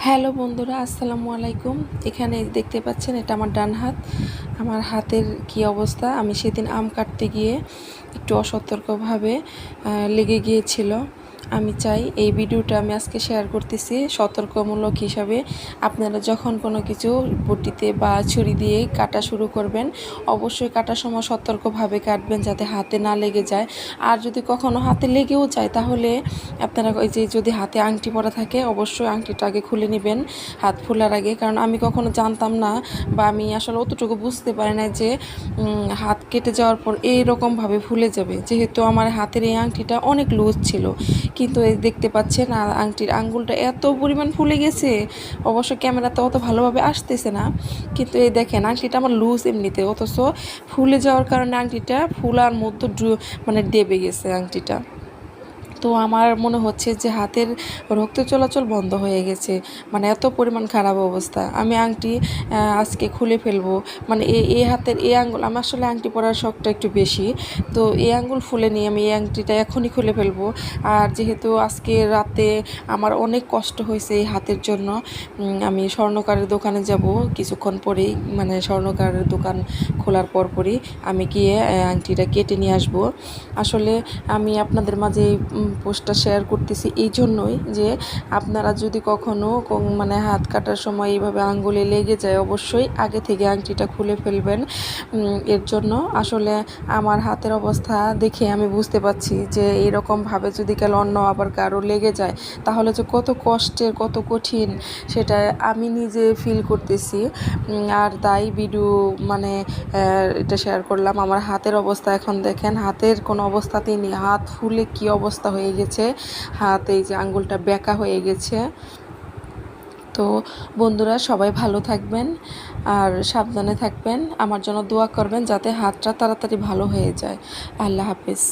Hello বন্ধুরা, আসসালামু আলাইকুম। এখানে দেখতে পাচ্ছেন, এটা আমার ডান হাত। আমার হাতের কি অবস্থা, আমি সেদিন আম কাটতে গিয়ে একটু অসতর্কভাবে লেগে গিয়েছিল। আমি চাই এই ভিডিওটা আমি আজকে শেয়ার করতেছি সতর্কমূলক হিসাবে। আপনারা যখন কোনো কিছু বটিতে বা ছুরি দিয়ে কাটা শুরু করবেন, অবশ্যই কাটার সময় সতর্কভাবে কাটবেন যাতে হাতে না লেগে যায়। আর যদি কখনো হাতে লেগেও যায়, তাহলে আপনারা ওই যে যদি হাতে আংটি পরা থাকে, অবশ্যই আংটিটা আগে খুলে নেবেন হাত ফোলার আগে। কারণ আমি কখনো জানতাম না, বা আমি আসলে অতটুকু বুঝতে পারি না যে হাত কেটে যাওয়ার পর এইরকমভাবে ফুলে যাবে। যেহেতু আমার হাতের এই আংটিটা অনেক লুজ ছিল, কিন্তু এই দেখতে পাচ্ছেন আংটির আঙ্গুলটা এত পরিমাণ ফুলে গেছে। অবশ্য ক্যামেরাতে অত ভালোভাবে আসতেছে না, কিন্তু এই দেখেন আংটিটা আমার লুজ এমনিতে, অথচ ফুলে যাওয়ার কারণে আংটিটা ফুলার মধ্যে মানে ডেবে গেছে আংটিটা। তো আমার মনে হচ্ছে যে হাতের রক্ত চলাচল বন্ধ হয়ে গেছে, মানে এত পরিমাণ খারাপ অবস্থা। আমি আংটি আজকে খুলে ফেলবো, মানে এই হাতের এই আঙ্গুল, আমার আসলে আংটি পরার শখটা একটু বেশি। তো এই আঙ্গুল ফুলে নিয়ে আমি এই আংটিটা এখনই খুলে ফেলবো। আর যেহেতু আজকে রাতে আমার অনেক কষ্ট হয়েছে এই হাতের জন্য, আমি স্বর্ণকারের দোকানে যাব কিছুক্ষণ পরেই, মানে স্বর্ণকারের দোকান খোলার পরপরই আমি গিয়ে আংটিটা কেটে নিয়ে আসবো। আসলে আমি আপনাদের মাঝে এই পোস্টটা শেয়ার করতেছি এই জন্যই যে আপনারা যদি কখনো মানে হাত কাটার সময় এইভাবে আঙ্গুলে লেগে যায়, অবশ্যই আগে থেকে আংটিটা খুলে ফেলবেন। এর জন্য আসলে আমার হাতের অবস্থা দেখে আমি বুঝতে পারছি যে এরকমভাবে যদি অন্য আবার কারো লেগে যায়, তাহলে যে কত কষ্টের, কত কঠিন, সেটা আমি নিজে ফিল করতেছি। আর তাই ভিডিও মানে এটা শেয়ার করলাম। আমার হাতের অবস্থা এখন দেখেন, হাতের কোনো অবস্থাতেই নেই, হাত ফুলে কি অবস্থা হয়ে গেছে, হাত এই যে আঙ্গুলটা বেঁকা হয়ে গেছে। তো বন্ধুরা, সবাই ভালো থাকবেন আর সাবধানে থাকবেন, আমার জন্য দোয়া করবেন যাতে হাতটা তাড়াতাড়ি ভালো হয়ে যায়। আল্লাহ হাফেজ।